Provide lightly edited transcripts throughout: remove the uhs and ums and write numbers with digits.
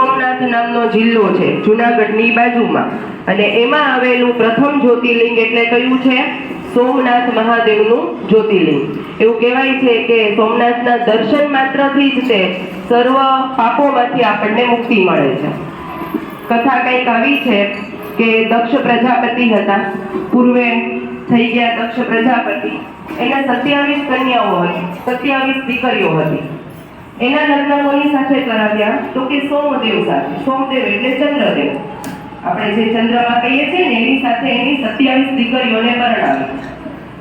સોમનાથ નામનો જિલ્લો છે જુનાગઢની બાજુમાં, અને એમાં આવેલું પ્રથમ જ્યોતિર્લિંગ એટલે કયું છે? સોમનાથ મહાદેવનું જ્યોતિર્લિંગ. એવું કહેવાય છે કે સોમનાથના દર્શન માત્રથી જ તે સર્વ પાપોમાંથી આપણને મુક્તિ મળે છે. કથા કંઈક આવી છે કે દક્ષ પ્રજાપતિ હતા, પૂર્વે થઈ ગયા દક્ષ પ્રજાપતિ, એના 27 કન્યાઓ હતી, 27 દીકરીઓ હતી. એના લગ્ન કોની સાથે કરાવ્યા? તો કે સોમદેવ સાથે. સોમદેવ એટલે ચંદ્રદેવ, આપણે જે ચંદ્રમા કહીએ છીએ ને એની સાથે એની 27 દીકરીઓને પરણાવી.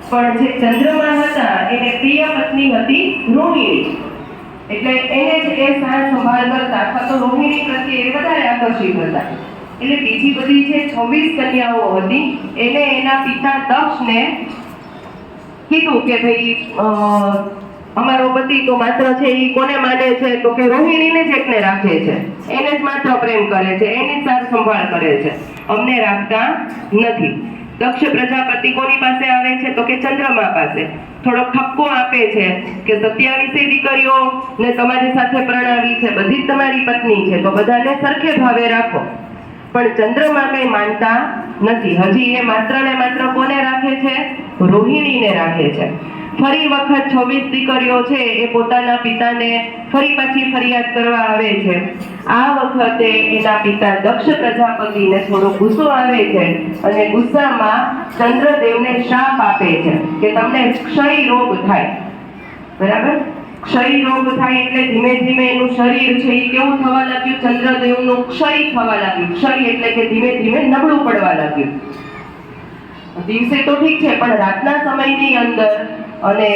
પણ જે ચંદ્રમા હતા એને પ્રિય પત્ની હતી રોહિણી, એટલે એને જ એ સાર સંભાળ કરતા અથવા તો રોહિણી પ્રત્યે વધારે આકર્ષિત હતા. એટલે બીજી બધી જે 26 કન્યાઓ હતી એને એના પિતા દક્ષને કીધું કે ભાઈ અમારો પતિ તો માત્ર છે એ કોને માને છે? તો કે રોહિણીને જ એકને રાખે છે, એને જ માત્ર પ્રેમ કરે છે, એની જ સાર સંભાળ કરે છે, અમને રાખતા નથી. દક્ષ પ્રજાપતિ કોની પાસે આવે છે? તો કે ચંદ્રમા પાસે. થોડો ઠપકો આપે છે કે 27 દીકરીઓ ને તમારી સાથે પરણાવી છે, બધી જ તમારી પત્ની છે, તો બધાને સરખે ભાવે રાખો. પણ ચંદ્રમા કઈ માનતા નથી. હજી એ માત્ર ને માત્ર કોને રાખે છે? રોહિણીને રાખે છે. ફરી વખત 26 દીકરીઓ છે એ પોતાના પિતાને ફરી પાછી ફરિયાદ કરવા આવે છે. આ વખતે એના પિતા દક્ષ પ્રજાપતિને થોડો ગુસ્સો આવે છે અને ગુસ્સામાં ચંદ્રદેવને શાપ આપે છે કે તમને ક્ષય રોગ થાય. બરાબર? ક્ષય રોગ થાય એટલે ધીમે ધીમે એનું શરીર છે એ કેવું થવા લાગ્યું? ચંદ્રદેવનું ક્ષય થવા લાગ્યું. ક્ષય એટલે કે ધીમે ધીમે નબળું પડવા લાગ્યું. દિવસે તો ઠીક છે, પણ રાતના સમયની અંદર અને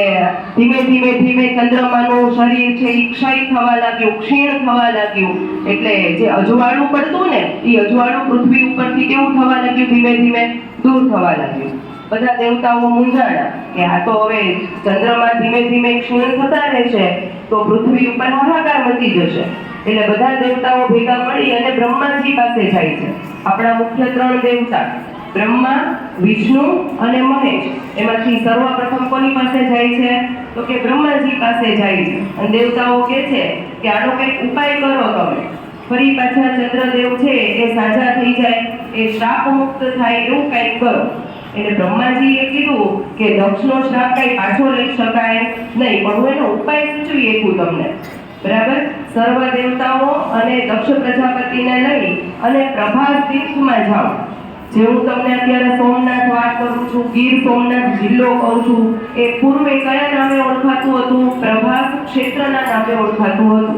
ધીમે ધીમે ચંદ્રમાનું શરીર છે એ ક્ષય થવા લાગ્યું, ક્ષીણ થવા લાગ્યું. એટલે જે અજવાળું પડતું ને એ અજવાળું પૃથ્વી ઉપરથી કેવું થવા લાગ્યું? ધીમે ધીમે દૂર થવા લાગ્યું. બધા દેવતાઓ મૂંઝાણા કે આ તો હવે ચંદ્રમા ધીમે ધીમે ક્ષીણ થતા રહેશે તો પૃથ્વી ઉપર હાહાકાર મચી જશે. એટલે બધા દેવતાઓ ભેગા મળી અને બ્રહ્માજી પાસે જાય છે. આપણા મુખ્ય 3 દેવતા બ્રહ્મા, વિષ્ણુ અને મહેશ, એમાંથી સર્વપ્રથમ કોની પાસે જાય છે? તો કે બ્રહ્માજી પાસે જાય છે. અને દેવતાઓ કહે છે કે આનો કંઈક ઉપાય કરો તમે, ફરી પાછા ચંદ્રદેવ છે એ સાજા થઈ જાય, એ શ્રાપ મુક્ત થાય, એવું કંઈક કરો. એટલે બ્રહ્માજીએ કીધું કે દક્ષનો શ્રાપ કઈ પાછો લઈ શકાય નહીં, પણ હું એનો ઉપાય સૂચવી શકું તમને. બરાબર? સર્વ દેવતાઓ અને દક્ષ પ્રજાપતિને લઈ અને પ્રભાસ તીર્થમાં જાઓ. જે હું તમને અત્યારે સોમનાથ વાત કરું છું, ગીર સોમનાથ જિલ્લો કહું છું, એ પૂર્વે કયા નામે ઓળખાતું હતું? પ્રભાસ ક્ષેત્રના નામે ઓળખાતું હતું.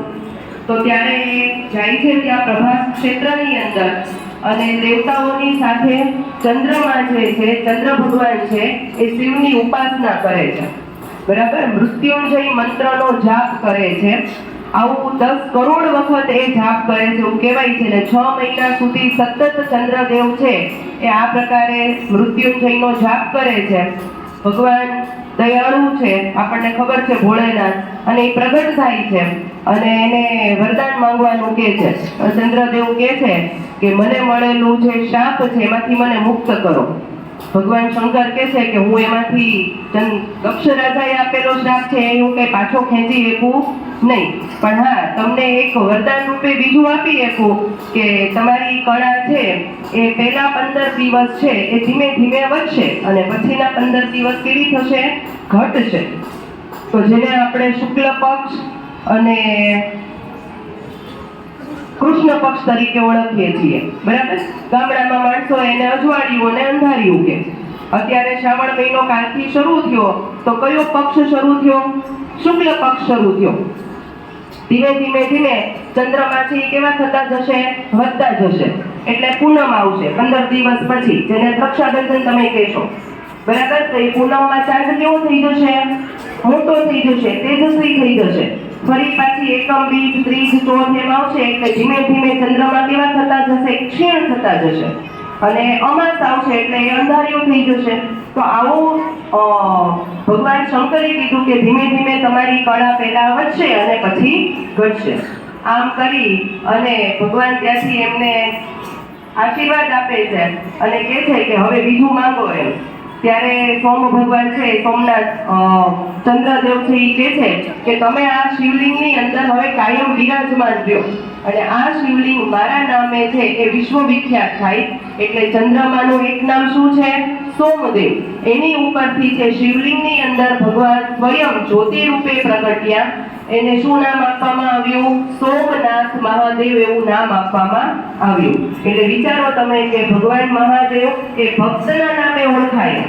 તો ત્યારે એ જાય છે ત્યાં પ્રભાસ ક્ષેત્રની અંદર અને દેવતાઓની સાથે ચંદ્રમા જે છે, ચંદ્ર ભગવાન છે એ શિવની ઉપાસના કરે છે. બરાબર? મૃત્યુંજય મંત્રનો જાપ કરે છે. આવું 10 કરોડ વખત એ જાપ કરે છે એવું કહેવાય છે. ને 6 મહિના સુધી સતત ચંદ્રદેવ છે એ આ પ્રકારે મૃત્યુંજયનો જાપ કરે છે. ભગવાન દયાળુ છે, આપણને ખબર છે, ભોળેનાથ, અને એ પ્રગટ થાય છે અને એને વરદાન માંગવાનું કહે છે. ચંદ્રદેવ કહે છે કે મને મળેલું જે શ્રાપ છે એમાંથી મને મુક્ત કરો. ભગવાન શંકર કહે છે કે હું એમાંથી દક્ષ રાજાએ આપેલો શ્રાપ છે એ હું કઈ પાછો ખેંચી શકું નહીં, પણ હા તમને એક વરદાન રૂપે બીજું આપી શકું કે તમારી કળા છે એ પહેલા 15 દિવસ છે એ ધીમે ધીમે વધશે અને પછીના 15 દિવસ કેવી થશે? ઘટશે. તો જેને આપણે શુક્લ પક્ષ અને કૃષ્ણ પક્ષ તરીકે ઓળખીએ છીએ. બરાબર? ગામડામાં માણસો એને અજવાળિયું અને અંધારિયું કે. અત્યારે શ્રાવણ મહિનો કાલથી શરૂ થયો તો કયો પક્ષ શરૂ થયો? શુક્લ પક્ષ શરૂ થયો. ધીમે ધીમે ચંદ્રમા છે એ કેવા થતા જશે? વધતા જશે. એટલે પૂનમ આવશે 15 દિવસ પછી, જેને રક્ષાબંધન તમે કહેશો. બરાબર? તો એ પૂનમમાં ચાંદ કેવો થઈ જશે? મોટો થઈ જશે, તેજસ્વી થઈ જશે. ફરી પાછી એકમ, બીજ, ત્રીજ, ચોથ એમ આવશે એટલે ધીમે ધીમે ચંદ્રમા કેવા થતા જશે? ક્ષીણ થતા જશે. અને અમાસ આવશે એટલે એ અંધારિયું થઈ જશે. તો આવું ભગવાન શંકરે કીધું કે ધીમે ધીમે તમારી કળા પહેલા વધશે અને પછી ઘટશે. આમ કરી અને ભગવાન ત્યાંથી એમને આશીર્વાદ આપે છે અને કહે છે કે હવે બીજું માંગો એમ. ત્યારે સોમ ભગવાન છે સોમનાથ ચંદ્રદેવ છે એ કહે છે કે તમે આ શિવલિંગની અંદર હવે કાયમ બિરાજમાન રહ્યો અને આ શિવલિંગ મારા નામે છે એ વિશ્વવિખ્યાત થાય. એટલે ચંદ્રમાનું એક નામ શું છે? સોમદેવ. એની ઉપરથી છે શિવલિંગની અંદર ભગવાન સ્વયં જ્યોતિ રૂપે પ્રગટ્યા. એને શું નામ આપવામાં આવ્યું? સોમનાથ મહાદેવ એવું નામ આપવામાં આવ્યું. એટલે વિચારો તમે કે ભગવાન મહાદેવ એ ભક્તના નામે ઓળખાયા,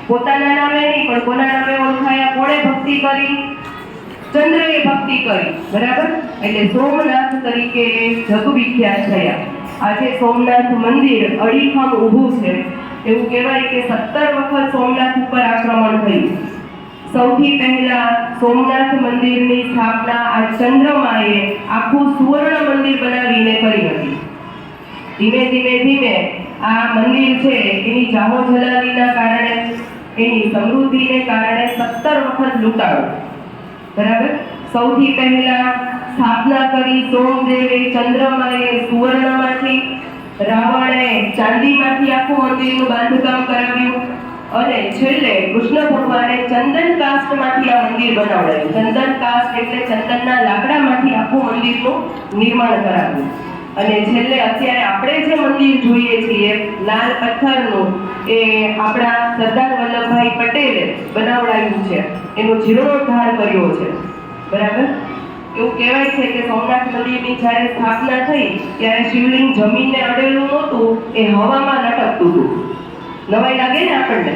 પોતાના નામે નહીં પણ કોના નામે ઓળખાયા? કોણે ભક્તિ કરી? ચંદ્રએ ભક્તિ કરી, બરાબર. એટલે સોમનાથ તરીકે જગવિખ્યાત થયા. આજે સોમનાથ મંદિર અડીખમ ઊભું છે. એવું કહેવાય કે 17 વખત સોમનાથ ઉપર આક્રમણ થયું. સૌથી પહેલા સોમનાથ મંદિરની સ્થાપના આ ચંદ્રમાએ આખું સુવર્ણ મંદિર બનાવીને કરી હતી. ધીમે ધીમે ધીમે આ મંદિર છે એની જાહો જલાલીના કારણે, એની સમૃદ્ધિને કારણે 17 વખત લૂંટાયો, બરાબર. સૌથી પહેલા સ્થાપના કરી સોમદેવે, ચંદ્રમાએ સુવર્ણમાંથી, રાવણે ચાંદીમાંથી આખું મંદિરનું બાંધકામ કરાવ્યું અને છેલ્લે કૃષ્ણ ભગવાને ચંદન કાસ્ટમાંથી આ મંદિર બનાવડાવ્યું. ચંદન કાસ્ટ એટલે ચંદનના લાકડામાંથી આખું મંદિરનું નિર્માણ કરાવ્યું. અને છેલ્લે અત્યારે આપણે જે મંદિર જોઈએ છીએ લાલ પથ્થરનું, એ આપણા સરદાર વલ્લભભાઈ પટેલે બનાવડાવ્યું છે, એનો જીર્ણોદ્ધાર કર્યો છે, બરાબર. એવું કહેવાય છે કે સોમનાથ મંદિરની જ્યારે સ્થાપના થઈ ત્યારે શિવલિંગ જમીનને અડેલું નહોતું, એ હવામાં લટકતું હતું. નવાઈ લાગે ને આપણને?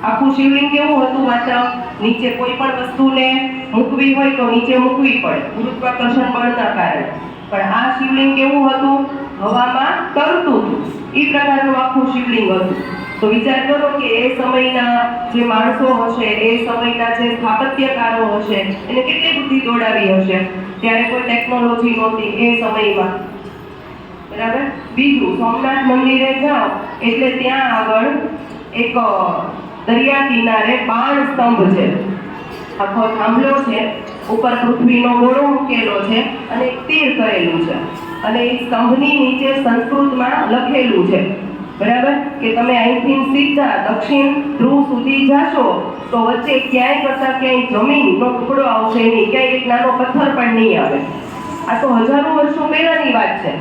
આખું શિવલિંગ કેવું હતું? માત્ર નીચે કોઈ પણ વસ્તુને મૂકવી હોય તો નીચે મૂકવી પડે ગુરુત્વાકર્ષણ બળના કારણે, પણ આ શિવલિંગ કેવું હતું? હવામાં તરતું હતું. એ પ્રકારનું આખું શિવલિંગ હતું. તો વિચાર કરો કે એ સમયના જે માણસો હશે, એ સમયના જે સ્થાપત્યકારો હશે, એને કેટલી બુદ્ધિ દોડાવી હશે. ત્યારે કોઈ ટેકનોલોજી નહોતી એ સમયમાં, બરાબર. બીજું, સોમનાથ મંદિરે જાઓ એટલે ત્યાં આગળ એક દરિયા કિનારે બાણ સ્તંભ છે, આખો થાંભલો છે, ઉપર પૃથ્વીનો ગોળો મૂકેલો છે અને એક તીર કરેલું છે, અને એ સ્તંભની નીચે સંસ્કૃતમાં લખેલું છે, બરાબર, કે તમે અહીંથી સીધા દક્ષિણ ધ્રુવ સુધી જાશો તો વચ્ચે ક્યાંય કરતા ક્યાંય જમીનનો ટુકડો આવશે નહીં, ક્યાંય એક નાનો પથ્થર પણ નહીં આવે. આ તો હજારો વર્ષો પહેલાની વાત છે.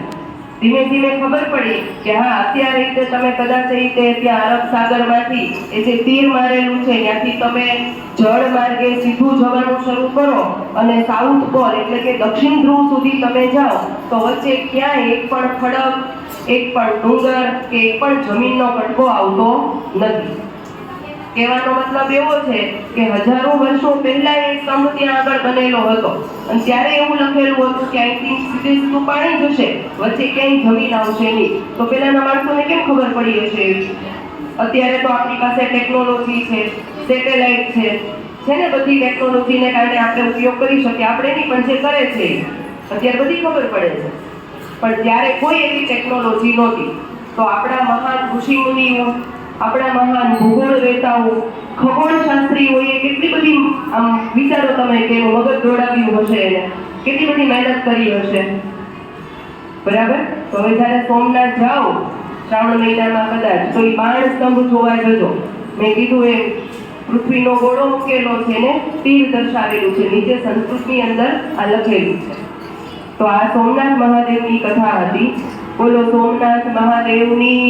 ધીમે ધીમે ખબર પડી કે હા, અત્યારે રીતે તમે કદાચ રીતે ત્યાં અરબ સાગરમાંથી એ જે તીર મારેલું છે ત્યાંથી તમે જળ માર્ગે સીધું જવાનું શરૂ કરો અને સાઉથ પોલ એટલે કે દક્ષિણ ધ્રુવ સુધી તમે જાઓ તો વચ્ચે ક્યાંય એક પણ ખડક, એક પણ ડુંગર કે એક પણ જમીનનો કટકો આવતો નથી. કહેવાનો મતલબ એવો છે કે હજારો વર્ષો પહેલા એ સ્તંભ ત્યાં આગળ બનેલો હતો અને ત્યારે એવું લખેલું હતું કે અહીંથી સીધે સીધું પાણી જશે, વચ્ચે ક્યાંય જમીન આવશે નહીં. તો પહેલાના માણસોને કેમ ખબર પડી હશે? અત્યારે તો આપણી પાસે ટેકનોલોજી છે, સેટેલાઇટ છે ને, બધી ટેકનોલોજીને કારણે આપણે ઉપયોગ કરી શકીએ. આપણે નહીં પણ જે કરે છે અત્યારે બધી ખબર પડે છે, પણ ત્યારે કોઈ એવી ટેકનોલોજી નહોતી. તો આપણા મહાન ઋષિ મુનિઓ, આપણા મહાન ભૂગોળવેતાઓ, ખગોળશાસ્ત્રીઓએ કેટલી બધી વિચારો તમે કે મગજ દોડાવ્યું હશે, એને કેટલી બધી મહેનત કરી હશે, બરાબર. તો હવે જ્યારે સોમનાથ જાઓ શ્રાવણ મહિનામાં કદાચ, તો એ બાણ સ્તંભ જોવા જજો. મેં કીધું એ પૃથ્વીનો ગોળો મૂકેલો છે ને તીર દર્શાવેલું છે, નીચે સંસ્કૃતની અંદર આ લખેલું છે. તો આ સોમનાથ મહાદેવની કથા હતી. બોલો સોમનાથ મહાદેવની